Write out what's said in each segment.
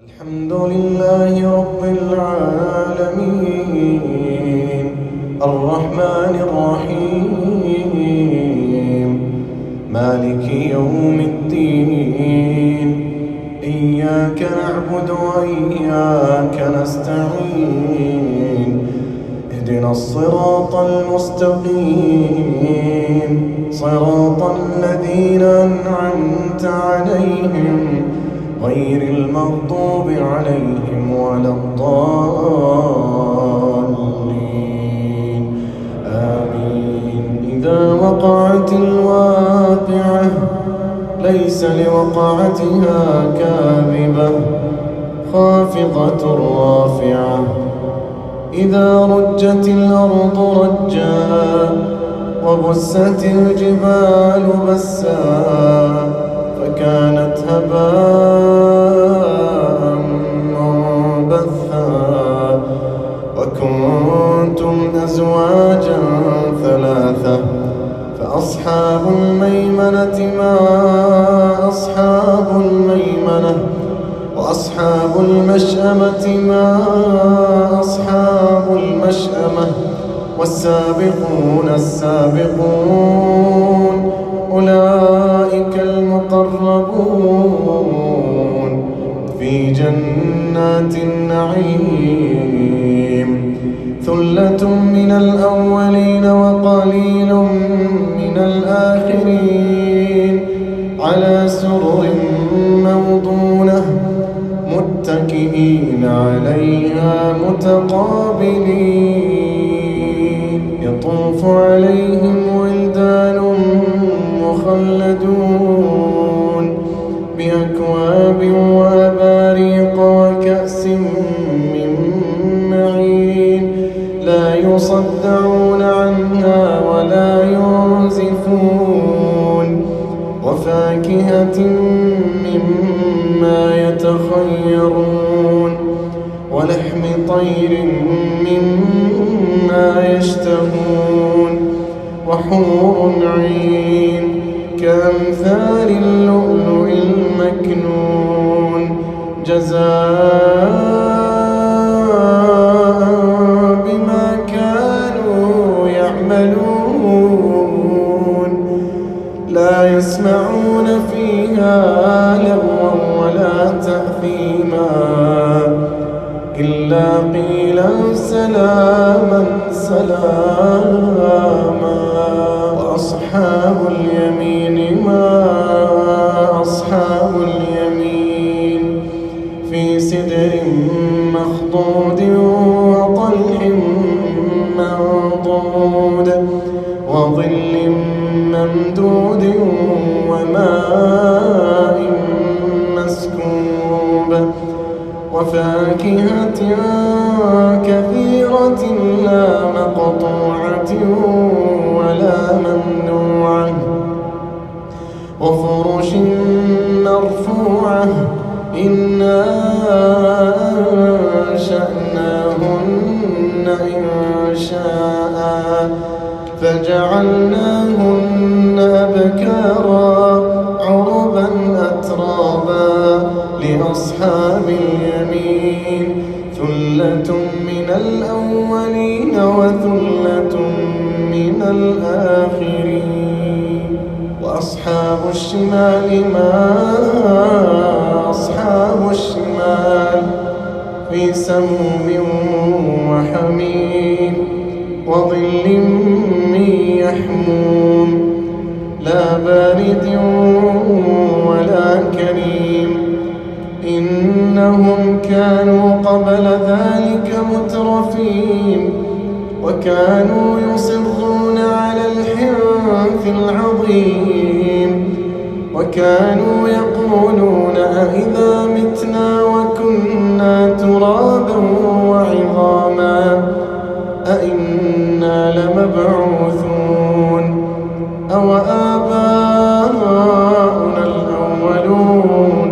الحمد لله رب العالمين الرحمن الرحيم مالك يوم الدين إياك نعبد وإياك نستعين اهدنا الصراط المستقيم صراط الذين أنعمت عليهم غير المغضوب عليهم ولا الضالين آمين. إذا وقعت الواقعة ليس لوقعتها كاذبة خافضة رافعة إذا رجت الأرض رجا وبست الجبال بسا فكانت هباء منبثا وكنتم أزواجا ثلاثة فأصحاب الميمنة ما أصحاب الميمنة وأصحاب المشأمة ما أصحاب المشأمة والسابقون السابقون أولئك المقربون في جنات النعيم ثلة من الأولين وقليل من الآخرين على سرر موضونة متكئين عليها متقابلين يطوف عليهم ولدان مخلدون بأكواب وأباريق وكأس من معين لا يصدعون عنها ولا ينزفون وفاكهة مما يتخيرون ولحم طير مما يشتهون وحور عين كأمثال اللؤلؤ المكنون جزاء بما كانوا يعملون لا يسمعون فيها لغوا ولا تأثيما إلا قيلا سلاما سلاما وأصحاب اليمين ما أصحاب اليمين في سدر مخضود وطلح منضود وظل ممدود وماء مسكوب وفاكهة كثيرة لا مقطوعة ولا ممنوعة وفرش مرفوعة إنا أنشأناهن إنشاء فجعلناهن أبكارا عربا أترابا لأصحاب اليمين ثلة من الأولين وثلة من الآخرين وأصحاب الشمال ما أصحاب الشمال في سموم وحميم وظل من يحموم لا بارد ولا كريم إنهم كانوا قبل ذلك مترفين وكانوا يصرون على الحنث العظيم وكانوا يقولون أإذا متنا وكنا ترابا وعظاما أإنا لمبعوثون أو آباؤنا الأولون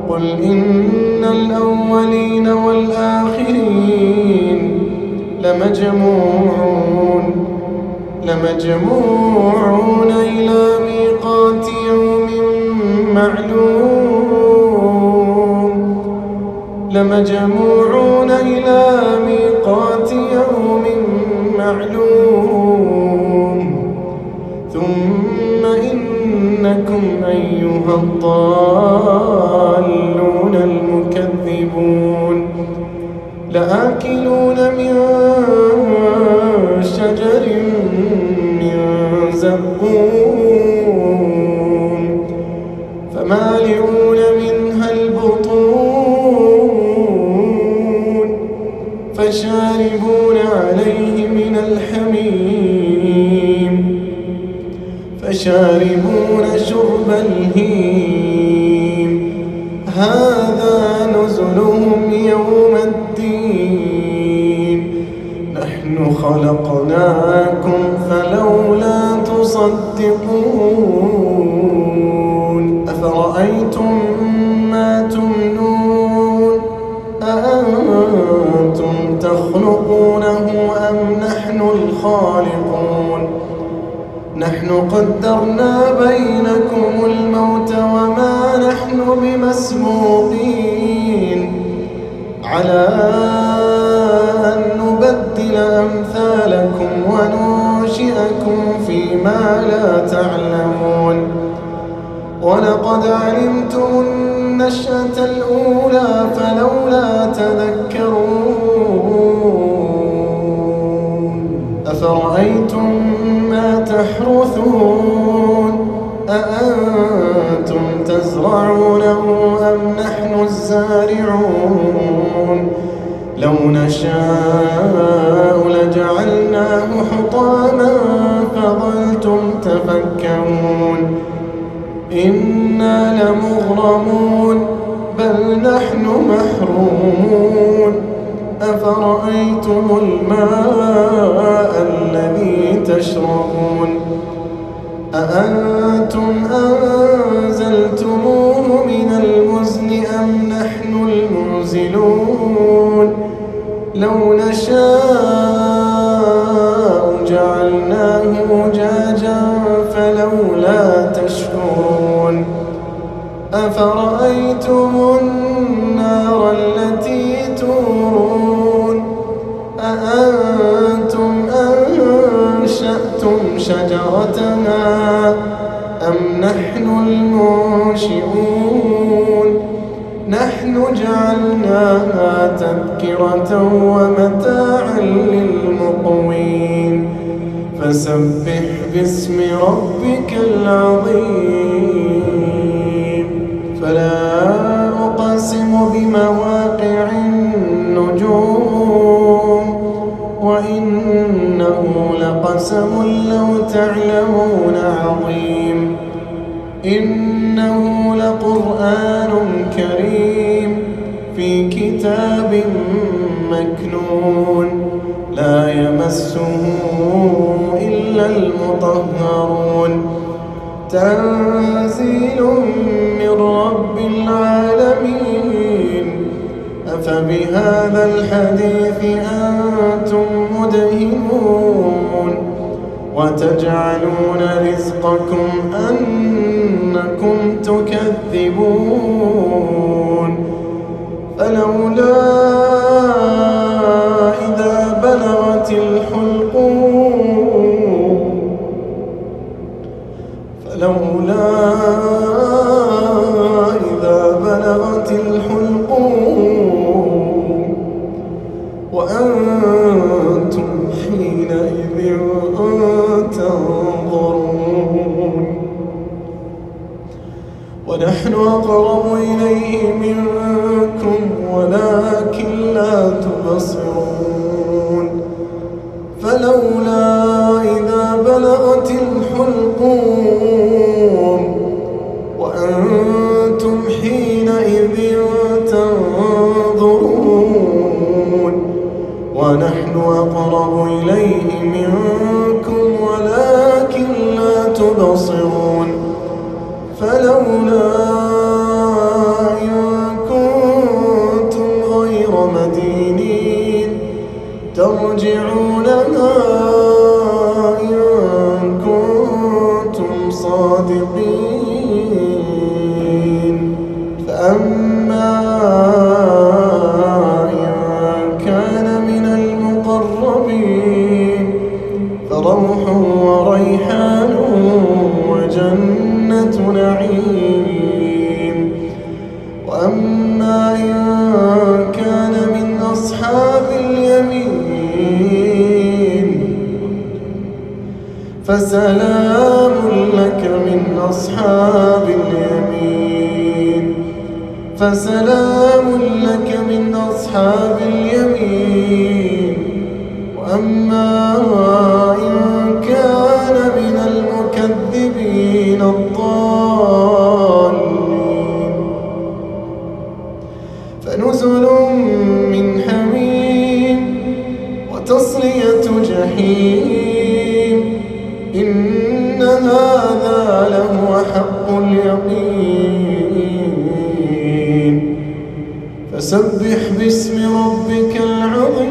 قل إن الأولين والآخرين لمجموعون إلى ميقات يوم معلوم لمجموعون إلى ميقات يوم معلوم ثم إنكم أيها الضالون المكذبون لآكلون من شجر من زقوم فمالئون منها البطون فشاربون عليه من الحميم فشاربون شرب الهيم هذا نزلهم يوم الدين نحن خلقناكم فلولا تصدقون أفرأيتم ما تمنون أأنتم تخلقونه أم نحن الخالقون نحن قدرنا بينكم الموت وما نحن بمسبوقين على أن نبدل أمثالكم وننشئكم فيما لا تعلمون ولقد علمتم النشأة الأولى فلولا تذكرون أفرأيتم ما تحرثون أأنتم تزرعونه أم نحن الزارعون لو نشاء لجعلناه حطاما فظلتم تفكرون إنا لمغرمون بل نحن محرومون أفرأيتم الماء الذي تشربون أأنتم أنزلتموه من المزن أم نحن المنزلون لو نشاء جعلناه أجاجا فلولا تشكرون أفرأيتم النار التي تورون أأنتم أنشأتم شجرتها أم نحن المنشئون نحن جعلناها تذكرة ومتاعا للمقوين فسبح باسم ربك العظيم فلا أقسم بمواقع النجوم وإنه لقسم لو تعلمون عظيم إنه لقرآن كريم في كتاب مكنون لا يمسه إلا المطهرون تنزيل من رب العالمين أفبهذا الحديث أنتم مدهنون وتجعلون رزقكم أنكم تكذبون فلولا إذا بلغت الحلقوم فلولا إذا بلغت الحلقوم وأنتم حينئذ تنظرون ونحن أقرب إليه منكم ولكن لا تبصرون فلولا إذا بلغت الحلقوم وأنتم حينئذ تنظرون ونحن أقرب إليه منكم ولكن لا تبصرون فلولا إن كنتم غير مدينين ترجعونها إن كنتم صادقين فأما فسلام لك من أصحاب اليمين فسلام لك من أصحاب اليمين وأما إن كان من المكذبين الضالين فنزل من حميم وتصلية جحيم إن هذا لهو حق اليقين فسبح باسم ربك العظيم